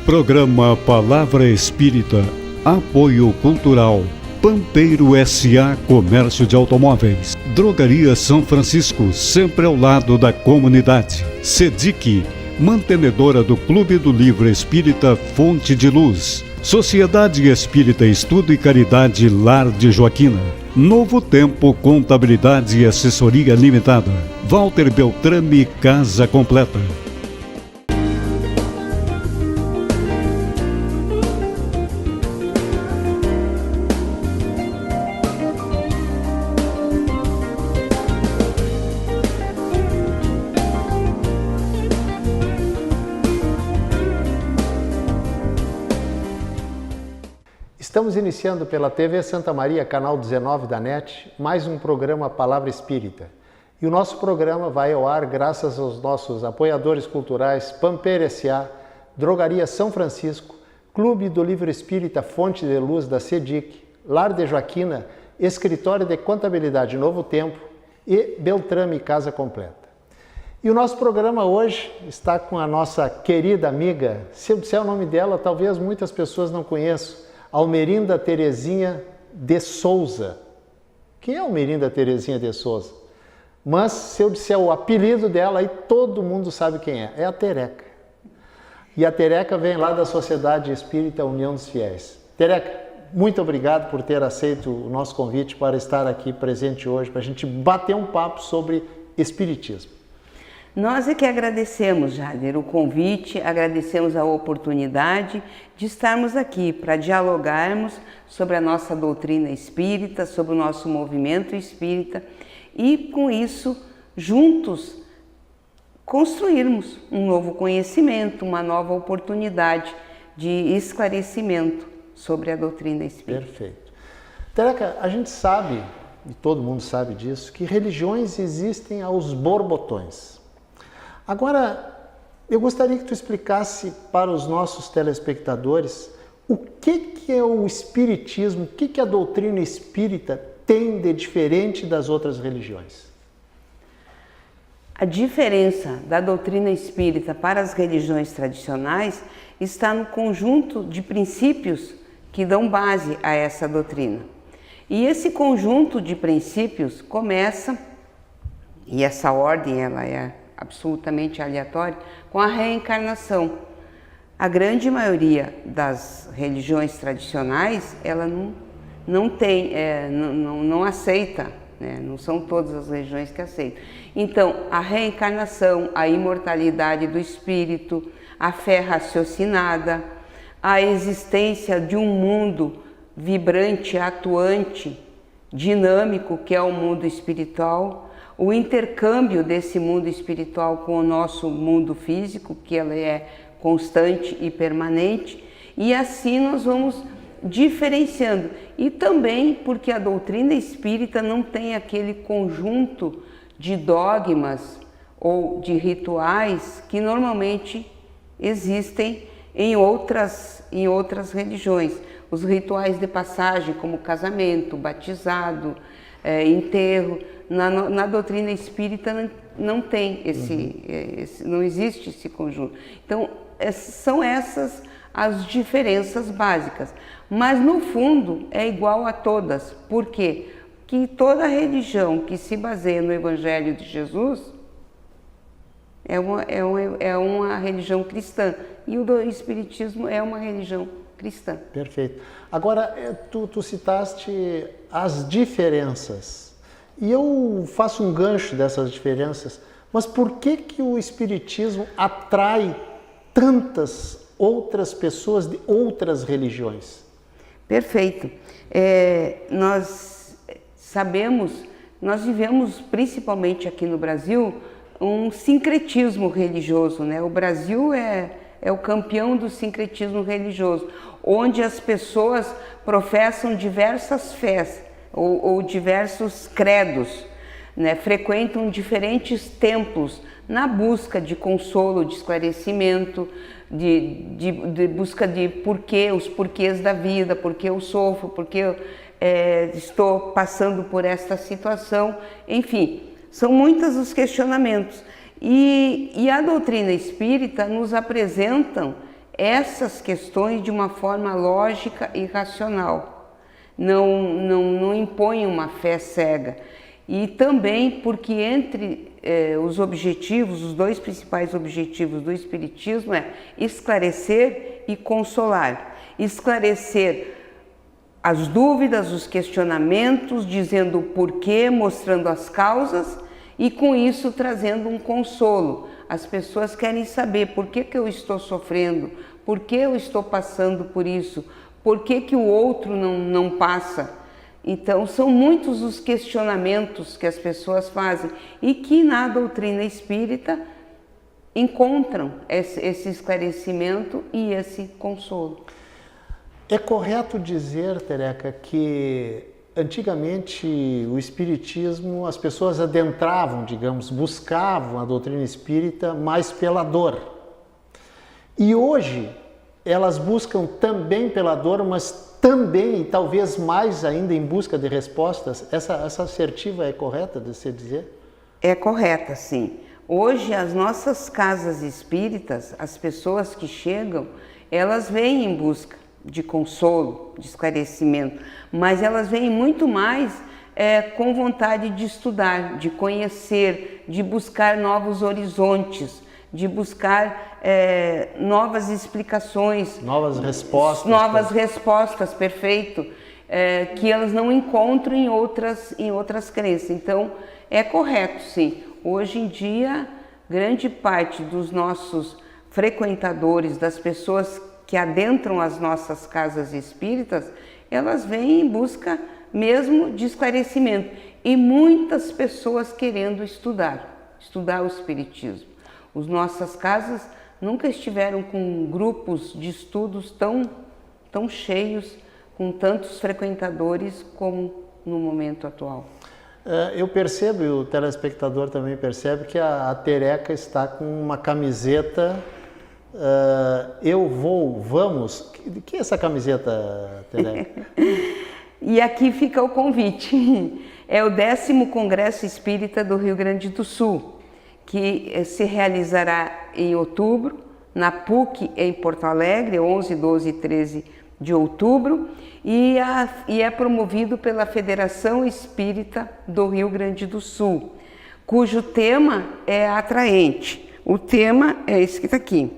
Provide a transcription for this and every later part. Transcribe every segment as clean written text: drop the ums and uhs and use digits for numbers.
Programa Palavra Espírita, Apoio Cultural, Pampeiro S.A. Comércio de Automóveis, Drogaria São Francisco, sempre ao lado da comunidade, SEDIC, mantenedora do Clube do Livro Espírita Fonte de Luz, Sociedade Espírita Estudo e Caridade Lar de Joaquina, Novo Tempo Contabilidade e Assessoria Limitada, Walter Beltrame Casa Completa. Estamos iniciando pela TV Santa Maria, canal 19 da NET, mais um programa Palavra Espírita. E o nosso programa vai ao ar graças aos nossos apoiadores culturais Pampeiro S.A., Drogaria São Francisco, Clube do Livro Espírita Fonte de Luz da SEDIC, Lar de Joaquina, Escritório de Contabilidade Novo Tempo e Beltrame Casa Completa. E o nosso programa hoje está com a nossa querida amiga, se eu disser o nome dela, talvez muitas pessoas não conheçam, Almerinda Terezinha de Souza. Quem é Almerinda Terezinha de Souza? Mas se eu disser o apelido dela, aí todo mundo sabe quem é. É a Tereca. E a Tereca vem lá da Sociedade Espírita União dos Fiéis. Tereca, muito obrigado por ter aceito o nosso convite para estar aqui presente hoje, para a gente bater um papo sobre Espiritismo. Nós é que agradecemos, Jader, o convite, agradecemos a oportunidade de estarmos aqui para dialogarmos sobre a nossa doutrina espírita, sobre o nosso movimento espírita e, com isso, juntos, construirmos um novo conhecimento, uma nova oportunidade de esclarecimento sobre a doutrina espírita. Perfeito. Tereca, a gente sabe, e todo mundo sabe disso, que religiões existem aos borbotões. Agora, eu gostaria que tu explicasse para os nossos telespectadores o que é o Espiritismo, o que a doutrina espírita tem de diferente das outras religiões. A diferença da doutrina espírita para as religiões tradicionais está no conjunto de princípios que dão base a essa doutrina. E esse conjunto de princípios começa, e essa ordem ela é absolutamente aleatória, com a reencarnação. A grande maioria das religiões tradicionais, ela não aceita, né? Não são todas as religiões que aceitam. Então, a reencarnação, a imortalidade do espírito, a fé raciocinada, a existência de um mundo vibrante, atuante, dinâmico, que é o mundo espiritual, o intercâmbio desse mundo espiritual com o nosso mundo físico, que ele é constante e permanente, e assim nós vamos diferenciando. E também porque a doutrina espírita não tem aquele conjunto de dogmas ou de rituais que normalmente existem em outras religiões. Os rituais de passagem, como casamento, batizado, enterro, na doutrina espírita não tem não existe esse conjunto. Então, são essas as diferenças básicas. Mas, no fundo, é igual a todas. Por quê? Porque toda religião que se baseia no Evangelho de Jesus é uma religião cristã. E o Espiritismo é uma religião cristã. Perfeito. Agora, tu citaste as diferenças. E eu faço um gancho dessas diferenças, mas por que o Espiritismo atrai tantas outras pessoas de outras religiões? Perfeito. Nós sabemos, nós vivemos principalmente aqui no Brasil um sincretismo religioso, né? O Brasil é o campeão do sincretismo religioso, onde as pessoas professam diversas fés, ou diversos credos, né? Frequentam diferentes templos na busca de consolo, de esclarecimento, de busca de os porquês da vida, porque eu sofro, porque eu estou passando por esta situação, enfim, são muitos os questionamentos. E a doutrina espírita nos apresenta essas questões de uma forma lógica e racional. Não impõe uma fé cega. E também porque entre os objetivos, os dois principais objetivos do Espiritismo é esclarecer e consolar. Esclarecer as dúvidas, os questionamentos, dizendo o porquê, mostrando as causas e com isso trazendo um consolo. As pessoas querem saber por que eu estou sofrendo, por que eu estou passando por isso, por que o outro não passa. Então são muitos os questionamentos que as pessoas fazem e que na doutrina espírita encontram esse esclarecimento e esse consolo. É correto dizer, Tereca, que antigamente o espiritismo, as pessoas adentravam, digamos, buscavam a doutrina espírita mais pela dor. E hoje elas buscam também pela dor, mas também, talvez mais ainda, em busca de respostas. Essa assertiva é correta de se dizer? É correta, sim. Hoje as nossas casas espíritas, as pessoas que chegam, elas vêm em busca de consolo, de esclarecimento, mas elas vêm muito mais com vontade de estudar, de conhecer, de buscar novos horizontes, de buscar novas explicações. Novas respostas. Novas respostas, perfeito, que elas não encontram em outras crenças. Então, é correto, sim. Hoje em dia, grande parte dos nossos frequentadores, das pessoas que adentram as nossas casas espíritas, elas vêm em busca mesmo de esclarecimento. E muitas pessoas querendo estudar o espiritismo. As nossas casas nunca estiveram com grupos de estudos tão cheios, com tantos frequentadores como no momento atual. Eu percebo, e o telespectador também percebe, que a Tereca está com uma camiseta vamos. O que é essa camiseta, Tereca? E aqui fica o convite. É o 10º Congresso Espírita do Rio Grande do Sul, que se realizará em outubro, na PUC em Porto Alegre, 11, 12 e 13 de outubro, e é promovido pela Federação Espírita do Rio Grande do Sul, cujo tema é atraente. O tema é esse que está aqui: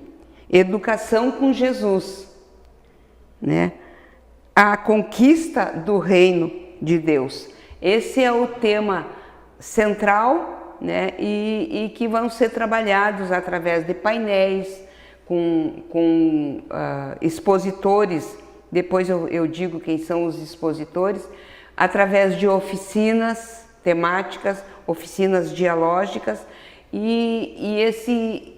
Educação com Jesus, né? A conquista do reino de Deus. Esse é o tema central, né? E que vão ser trabalhados através de painéis, com expositores. Depois eu digo quem são os expositores, através de oficinas temáticas, oficinas dialógicas, e esse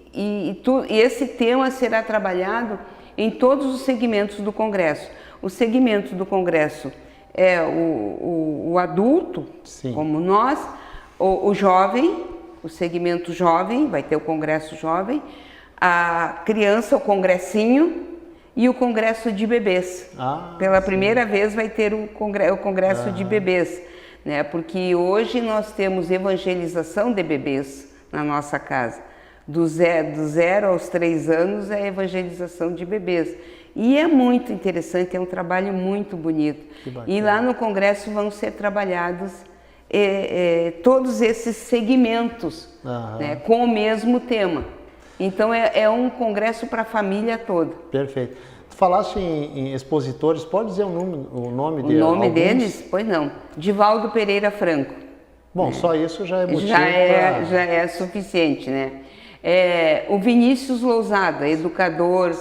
tema será trabalhado em todos os segmentos do Congresso. O segmento do Congresso é o adulto, sim, como nós, o jovem, o segmento jovem, vai ter o Congresso Jovem, a criança, o congressinho, e o Congresso de Bebês. Pela primeira vez vai ter o Congresso de Bebês, né? Porque hoje nós temos evangelização de bebês na nossa casa. Do zero aos 3 anos é evangelização de bebês. E é muito interessante, é um trabalho muito bonito. E lá no Congresso vão ser trabalhados todos esses segmentos, né, com o mesmo tema. Então é um congresso para a família toda. Perfeito. Tu falaste em expositores, pode dizer o nome deles? O nome deles? Pois não. Divaldo Pereira Franco. Bom, só isso já é motivo já é suficiente, né? O Vinícius Lousada, educador,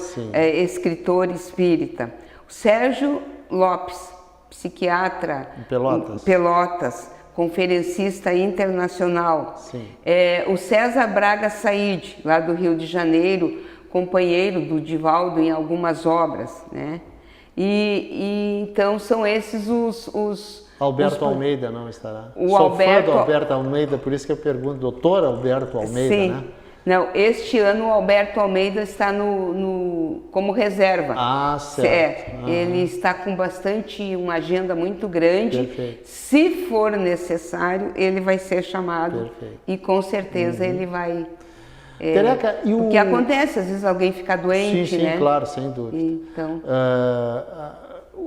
escritor espírita. O Sérgio Lopes, psiquiatra em Pelotas, conferencista internacional. O César Braga Said, lá do Rio de Janeiro, companheiro do Divaldo em algumas obras, né? E então são esses os Alberto Almeida não estará? Sou fã do Alberto Almeida, por isso que eu pergunto, doutor Alberto Almeida, sim, né? Não, este ano o Alberto Almeida está como reserva. Certo. Ele está com uma agenda muito grande. Perfeito. Se for necessário, ele vai ser chamado. Perfeito. E com certeza ele vai Tereca, e o que acontece, às vezes alguém fica doente, sim, né? Claro, sem dúvida. Então...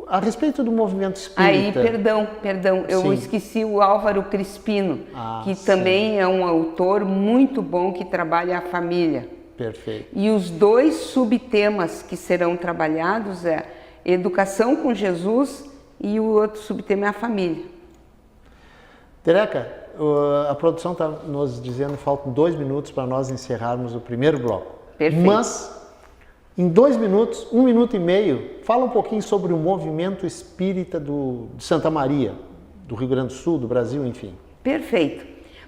a respeito do movimento espírita... Aí, perdão, eu esqueci o Álvaro Crispino, que também é um autor muito bom que trabalha a família. Perfeito. E os 2 subtemas que serão trabalhados é educação com Jesus e o outro subtema é a família. Tereca, a produção está nos dizendo que faltam 2 minutos para nós encerrarmos o primeiro bloco. Perfeito. Mas, em 2 minutos, 1 minuto e meio, fala um pouquinho sobre o movimento espírita de Santa Maria, do Rio Grande do Sul, do Brasil, enfim. Perfeito.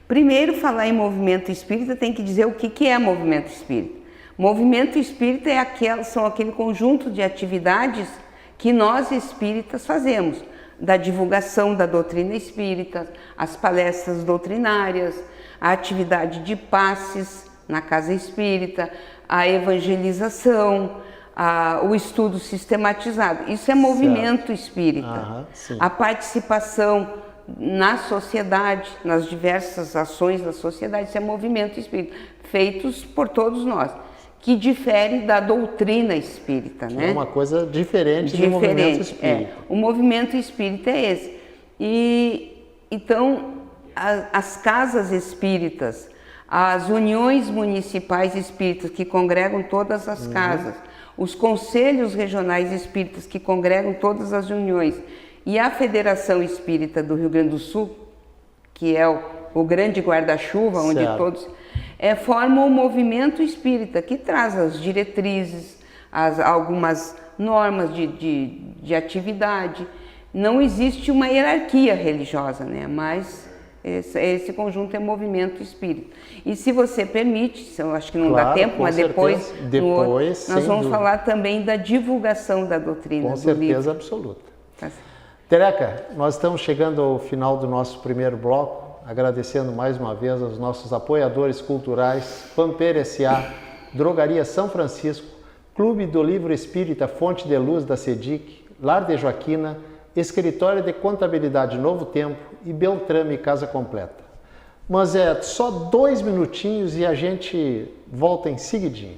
Primeiro, falar em movimento espírita tem que dizer o que é movimento espírita. Movimento espírita são aquele conjunto de atividades que nós espíritas fazemos, da divulgação da doutrina espírita, as palestras doutrinárias, a atividade de passes na casa espírita, a evangelização, o estudo sistematizado. Isso é movimento espírita. A participação na sociedade, nas diversas ações da sociedade, isso é movimento espírita, feitos por todos nós, que difere da doutrina espírita, né? É uma coisa diferente do movimento espírita. O movimento espírita é esse. E então, as casas espíritas, as uniões municipais espíritas que congregam todas as casas, os conselhos regionais espíritas que congregam todas as uniões, e a Federação Espírita do Rio Grande do Sul, que é o grande guarda-chuva, onde todos formam um movimento espírita que traz as diretrizes, algumas normas de atividade. Não existe uma hierarquia religiosa, né? Mas esse conjunto é movimento espírita. E se você permite, eu acho que não dá tempo, mas depois nós vamos falar também da divulgação da doutrina. Com certeza absoluta. Tá certo. Tereca, nós estamos chegando ao final do nosso primeiro bloco, agradecendo mais uma vez aos nossos apoiadores culturais, Pampeiro S.A., Drogaria São Francisco, Clube do Livro Espírita Fonte de Luz da SEDIC, Lar de Joaquina, Escritório de Contabilidade Novo Tempo e Beltrame Casa Completa. Mas é só 2 minutinhos e a gente volta em seguidinho.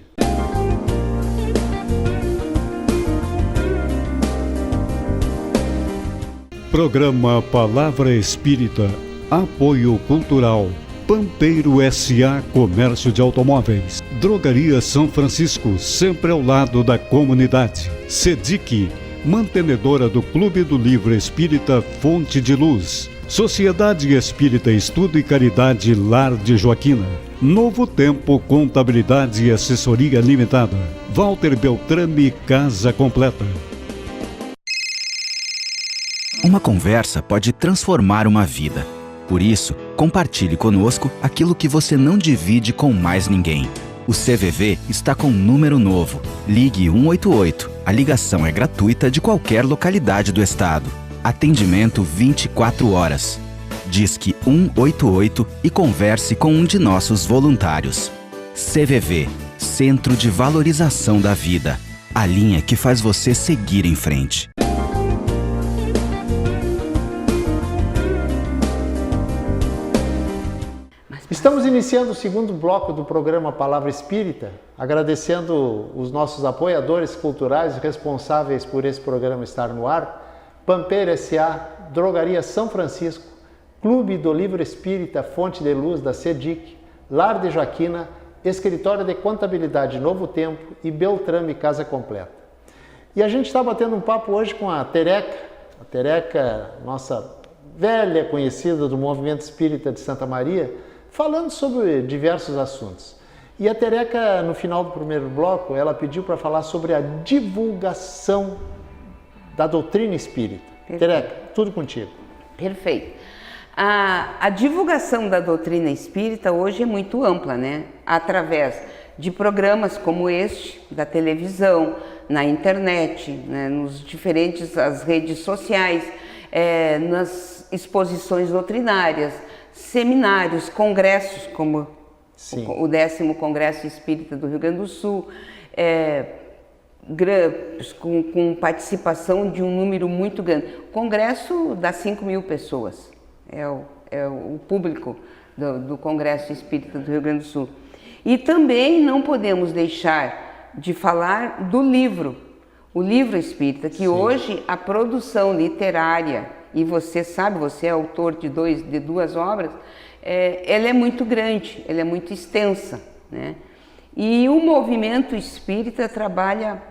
Programa Palavra Espírita, Apoio Cultural, Pampeiro S.A. Comércio de Automóveis, Drogaria São Francisco, sempre ao lado da comunidade, SEDIC, mantenedora do Clube do Livro Espírita Fonte de Luz, Sociedade Espírita Estudo e Caridade Lar de Joaquina, Novo Tempo Contabilidade e Assessoria Limitada, Walter Beltrame Casa Completa. Uma conversa pode transformar uma vida. Por isso, compartilhe conosco aquilo que você não divide com mais ninguém. O CVV está com um número novo. Ligue 188. A ligação é gratuita de qualquer localidade do estado. Atendimento 24 horas. Disque 188 e converse com um de nossos voluntários. CVV, Centro de Valorização da Vida. A linha que faz você seguir em frente. Estamos iniciando o segundo bloco do programa Palavra Espírita, agradecendo os nossos apoiadores culturais responsáveis por esse programa estar no ar, Pampeiro S.A., Drogaria São Francisco, Clube do Livro Espírita Fonte de Luz da SEDIC, Lar de Joaquina, Escritório de Contabilidade Novo Tempo e Beltrame Casa Completa. E a gente está batendo um papo hoje com a Tereca, nossa velha conhecida do Movimento Espírita de Santa Maria, falando sobre diversos assuntos. E a Tereca, no final do primeiro bloco, ela pediu para falar sobre a divulgação da doutrina espírita. Perfeito. Tereca, tudo contigo. Perfeito. A divulgação da doutrina espírita hoje é muito ampla, né? Através de programas como este, da televisão, na internet, né? Nos diferentes as redes sociais, nas exposições doutrinárias, seminários, congressos, como o 10º Congresso Espírita do Rio Grande do Sul, com participação de um número muito grande. O congresso dá 5.000 pessoas, é o público do Congresso Espírita do Rio Grande do Sul. E também não podemos deixar de falar do livro, o livro espírita, que hoje a produção literária, e você sabe, você é autor de duas obras, ela é muito grande, ela é muito extensa, né? E o movimento espírita trabalha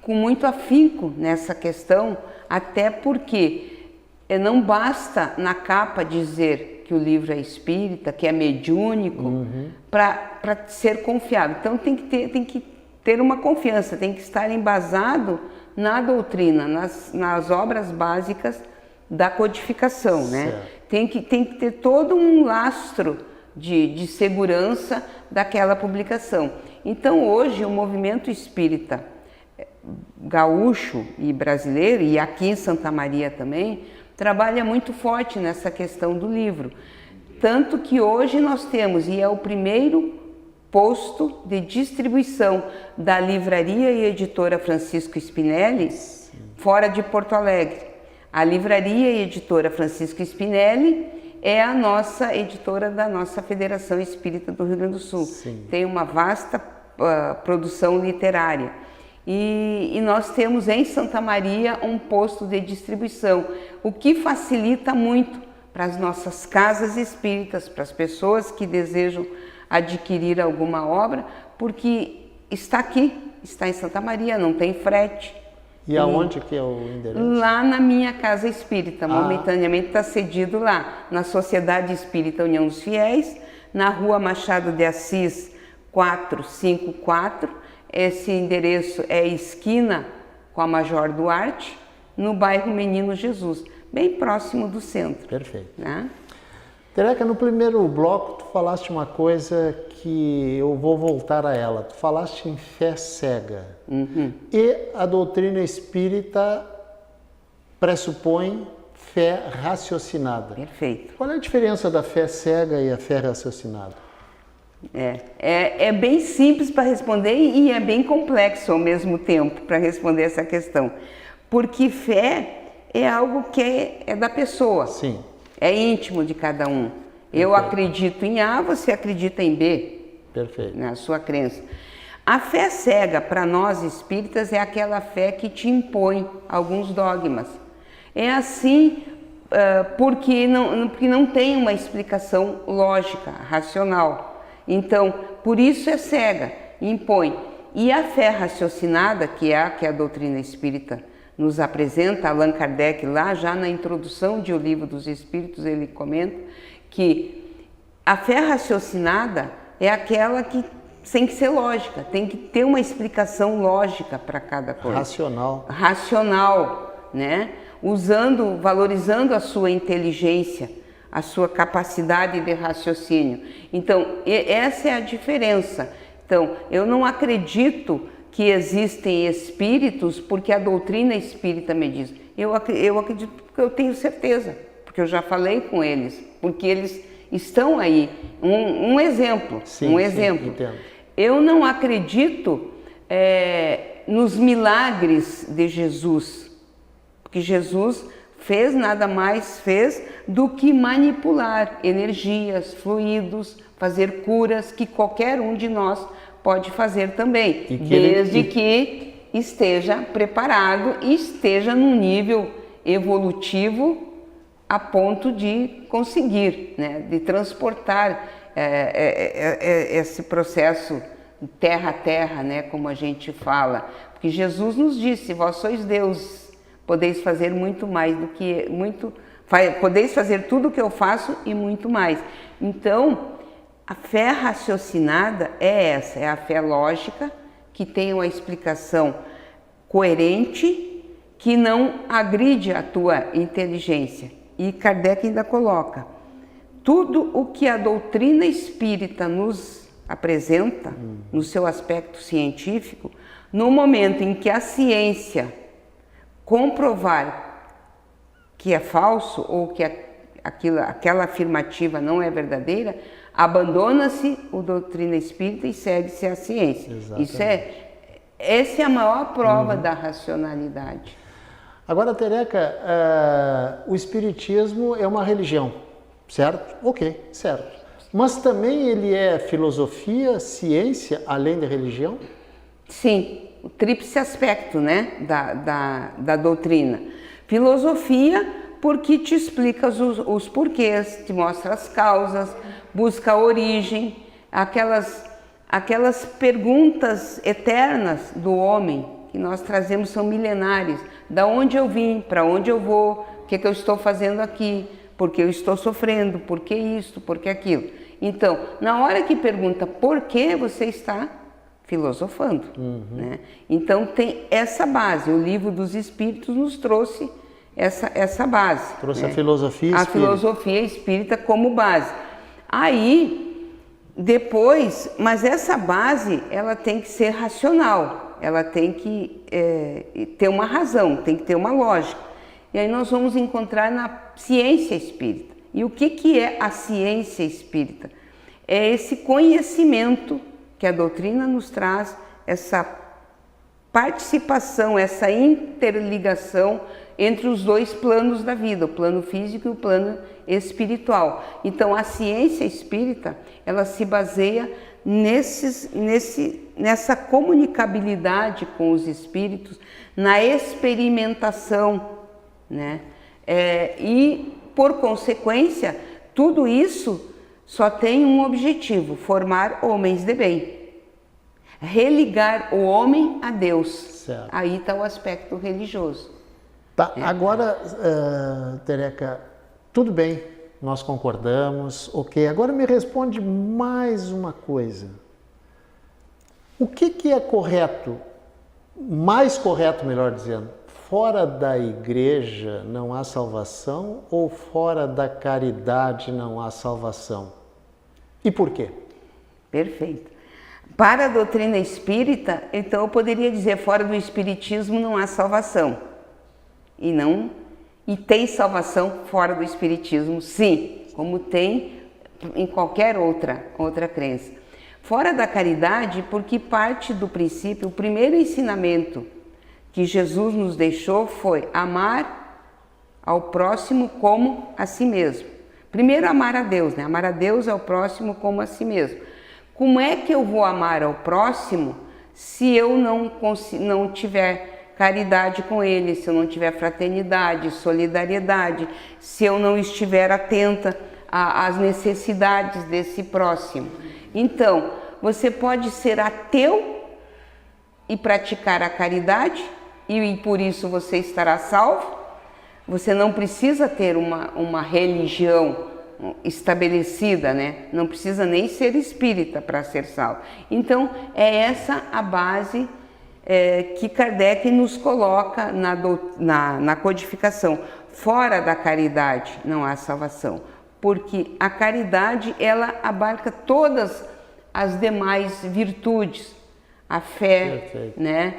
com muito afinco nessa questão, até porque não basta na capa dizer que o livro é espírita, que é mediúnico, para ser confiável. Então tem que ter uma confiança, tem que estar embasado na doutrina, nas obras básicas da codificação, né? Tem que ter todo um lastro de segurança daquela publicação. Então hoje o movimento espírita gaúcho e brasileiro, e aqui em Santa Maria também, trabalha muito forte nessa questão do livro. Tanto que hoje nós temos, e é o primeiro posto de distribuição da livraria e editora Francisco Spinelli, fora de Porto Alegre. A livraria e editora Francisco Spinelli é a nossa editora da nossa Federação Espírita do Rio Grande do Sul. Tem uma vasta produção literária. E nós temos em Santa Maria um posto de distribuição, o que facilita muito para as nossas casas espíritas, para as pessoas que desejam adquirir alguma obra, porque está aqui, está em Santa Maria, não tem frete. E aonde que é o endereço? Lá na minha casa espírita, momentaneamente está cedido lá, na Sociedade Espírita União dos Fiéis, na Rua Machado de Assis 454, esse endereço é esquina com a Major Duarte, no bairro Menino Jesus, bem próximo do centro. Perfeito. Né? Tereca, no primeiro bloco tu falaste uma coisa que eu vou voltar a ela. Tu falaste em fé cega. E a doutrina espírita pressupõe fé raciocinada. Perfeito. Qual é a diferença da fé cega e a fé raciocinada? É bem simples para responder e é bem complexo ao mesmo tempo para responder essa questão. Porque fé é algo que é da pessoa. Sim. É íntimo de cada um. Eu acredito em A, você acredita em B. Perfeito. Na sua crença. A fé cega, para nós espíritas, é aquela fé que te impõe alguns dogmas. É assim porque não tem uma explicação lógica, racional. Então, por isso é cega, impõe. E a fé raciocinada, que é a que a doutrina espírita nos apresenta, Allan Kardec, lá já na introdução de O Livro dos Espíritos, ele comenta que a fé raciocinada é aquela que tem que ser lógica, tem que ter uma explicação lógica para cada coisa. Racional. Racional, né? Valorizando a sua inteligência, a sua capacidade de raciocínio. Então, essa é a diferença. Então, eu não acredito que existem espíritos porque a doutrina espírita me diz. Eu acredito porque eu tenho certeza, porque eu já falei com eles, porque eles estão aí. Um exemplo. Sim, um exemplo. Entendo. Eu não acredito nos milagres de Jesus, porque Jesus nada mais fez do que manipular energias, fluidos, fazer curas que qualquer um de nós pode fazer também, desde que esteja preparado e esteja num nível evolutivo a ponto de conseguir, né, de transportar esse processo terra a terra, né, como a gente fala. Porque Jesus nos disse, vós sois Deus, podeis fazer muito mais do que... podeis fazer tudo o que eu faço e muito mais. Então, a fé raciocinada é essa, é a fé lógica, que tem uma explicação coerente, que não agride a tua inteligência. E Kardec ainda coloca, tudo o que a doutrina espírita nos apresenta, no seu aspecto científico, no momento em que a ciência comprovar que é falso ou que aquela afirmativa não é verdadeira, abandona-se a doutrina espírita e segue-se a ciência. Essa é a maior prova da racionalidade. Agora, Tereca, o espiritismo é uma religião, certo? Ok, certo. Mas também ele é filosofia, ciência, além da religião? Sim, o tríplice aspecto, né, da doutrina. Filosofia, porque te explica os porquês, te mostra as causas, busca a origem, aquelas perguntas eternas do homem que nós trazemos são milenares. Da onde eu vim, para onde eu vou, o que eu estou fazendo aqui, por que eu estou sofrendo, por que isto, por que aquilo. Então, na hora que pergunta por que, você está filosofando. Né? Então tem essa base, o Livro dos Espíritos nos trouxe essa base. Trouxe, né? a filosofia espírita. A filosofia espírita como base. Aí, depois, mas essa base, ela tem que ser racional, ela tem que ter uma razão, tem que ter uma lógica. E aí nós vamos encontrar na ciência espírita. E o que é a ciência espírita? É esse conhecimento que a doutrina nos traz, essa participação, essa interligação entre os dois planos da vida, o plano físico e o plano espiritual. Então, a ciência espírita, ela se baseia nessa comunicabilidade com os espíritos, na experimentação, né? E, por consequência, tudo isso só tem um objetivo: formar homens de bem, religar o homem a Deus. Certo. Aí está o aspecto religioso. Tá, agora, Tereca, tudo bem, nós concordamos, ok. Agora me responde mais uma coisa. O que é correto, mais correto, melhor dizendo, fora da igreja não há salvação ou fora da caridade não há salvação? E por quê? Perfeito. Para a doutrina espírita, então eu poderia dizer, fora do espiritismo não há salvação. E tem salvação fora do espiritismo, sim, como tem em qualquer outra crença. Fora da caridade, porque parte do princípio, o primeiro ensinamento que Jesus nos deixou foi amar ao próximo como a si mesmo. Primeiro amar a Deus, né? Amar a Deus ao próximo como a si mesmo. Como é que eu vou amar ao próximo se eu não tiver caridade com ele, se eu não tiver fraternidade, solidariedade, se eu não estiver atenta às necessidades desse próximo? Então, você pode ser ateu e praticar a caridade e por isso você estará salvo. Você não precisa ter uma religião estabelecida, né? Não precisa nem ser espírita para ser salvo. Então, é essa a base que Kardec nos coloca na codificação. Fora da caridade não há salvação, porque a caridade, ela abarca todas as demais virtudes, a fé, né?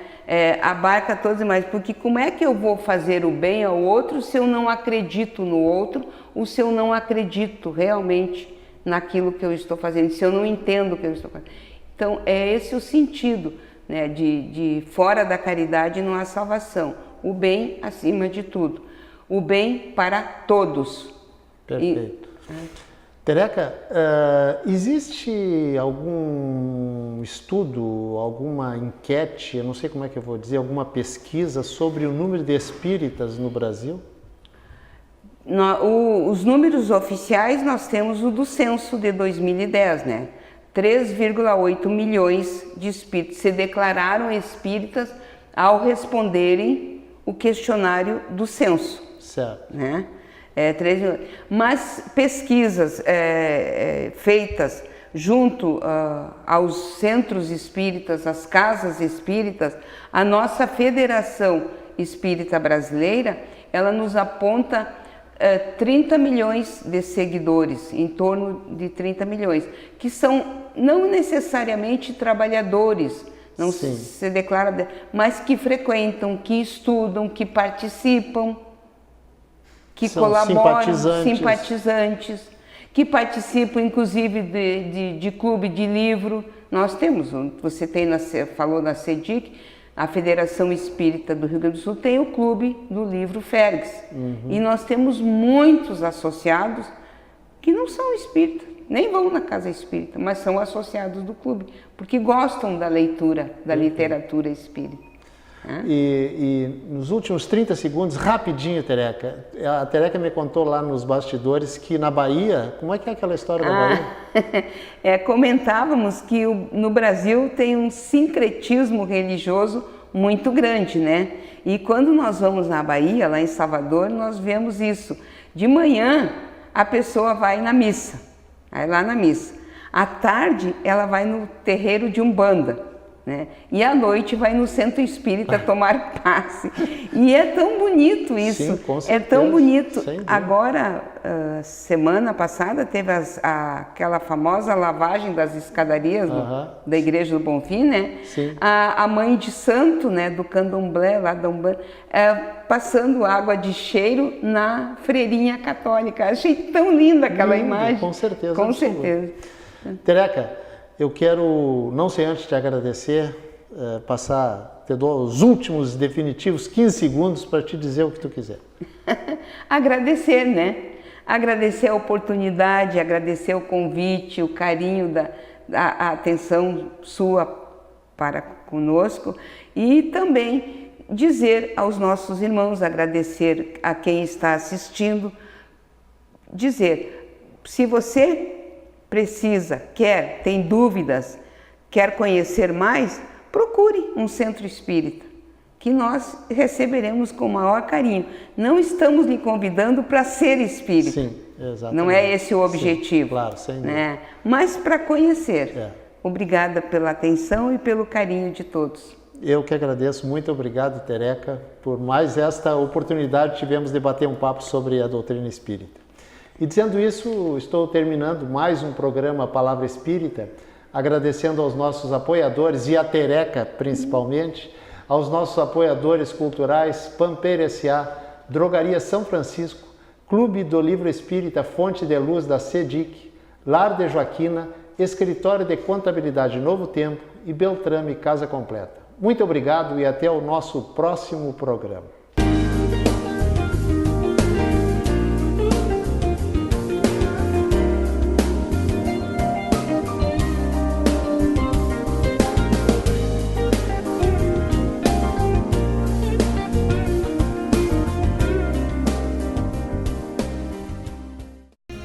Abarca todas as demais, porque como é que eu vou fazer o bem ao outro se eu não acredito no outro, ou se eu não acredito realmente naquilo que eu estou fazendo, se eu não entendo o que eu estou fazendo? Então, é esse o sentido, né, de fora da caridade não há salvação. O bem acima de tudo. O bem para todos. Perfeito. Tereca, existe algum estudo, alguma enquete, eu não sei como é que eu vou dizer, alguma pesquisa sobre o número de espíritas no Brasil? Os números oficiais nós temos o do censo de 2010, né? 3,8 milhões de espíritos se declararam espíritas ao responderem o questionário do censo. Certo. Né? 3 milhões. Mas pesquisas feitas junto aos centros espíritas, às casas espíritas, a nossa Federação Espírita Brasileira, ela nos aponta 30 milhões de seguidores, em torno de 30 milhões, que são não necessariamente trabalhadores, não se declara, mas que frequentam, que estudam, que participam, que são colaboram, simpatizantes, que participam inclusive de clube de livro. Nós temos, você falou na CEDIC, a Federação Espírita do Rio Grande do Sul tem o Clube do Livro Férgues. E nós temos muitos associados que não são espíritas, nem vão na casa espírita, mas são associados do clube, porque gostam da leitura, da literatura espírita. E nos últimos 30 segundos, rapidinho, Tereca, a Tereca me contou lá nos bastidores que na Bahia, como é que é aquela história da Bahia? Comentávamos que no Brasil tem um sincretismo religioso muito grande, né? E quando nós vamos na Bahia, lá em Salvador, nós vemos isso. De manhã, a pessoa vai na missa, vai lá na missa. À tarde, ela vai no terreiro de Umbanda. Né? E à noite vai no centro espírita tomar passe. E é tão bonito isso. Sim, com certeza. É tão bonito. Agora, semana passada, teve aquela famosa lavagem das escadarias da Igreja do Bonfim, né? Sim. A mãe de santo, né, do candomblé, lá da Umbanda, passando água de cheiro na freirinha católica. Achei tão linda aquela imagem. Com certeza. Com certeza. Tereca, eu quero, não sei antes de agradecer, te dou os últimos definitivos 15 segundos para te dizer o que tu quiser. Agradecer, né? Agradecer a oportunidade, agradecer o convite, o carinho, a atenção sua para conosco e também dizer aos nossos irmãos, agradecer a quem está assistindo, dizer, se você precisa, tem dúvidas, quer conhecer mais, procure um centro espírita, que nós receberemos com o maior carinho. Não estamos lhe convidando para ser espírita. Sim, exatamente. Não é esse o objetivo. Sim, claro, sem dúvida. Né? Mas para conhecer. Obrigada pela atenção e pelo carinho de todos. Eu que agradeço. Muito obrigado, Tereca, por mais esta oportunidade que tivemos de bater um papo sobre a doutrina espírita. E dizendo isso, estou terminando mais um programa Palavra Espírita, agradecendo aos nossos apoiadores e a Tereca principalmente, aos nossos apoiadores culturais, Pampeiro S.A., Drogaria São Francisco, Clube do Livro Espírita Fonte de Luz da CEDIC, Lar de Joaquina, Escritório de Contabilidade Novo Tempo e Beltrame Casa Completa. Muito obrigado e até o nosso próximo programa.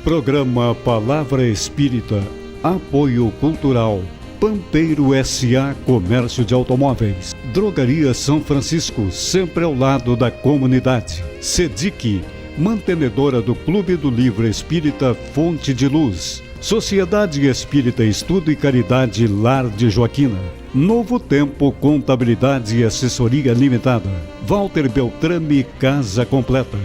Programa Palavra Espírita, Apoio Cultural, Pampeiro S.A. Comércio de Automóveis, Drogaria São Francisco, sempre ao lado da comunidade, CEDIC, mantenedora do Clube do Livro Espírita Fonte de Luz, Sociedade Espírita Estudo e Caridade Lar de Joaquina, Novo Tempo Contabilidade e Assessoria Limitada, Walter Beltrame Casa Completa.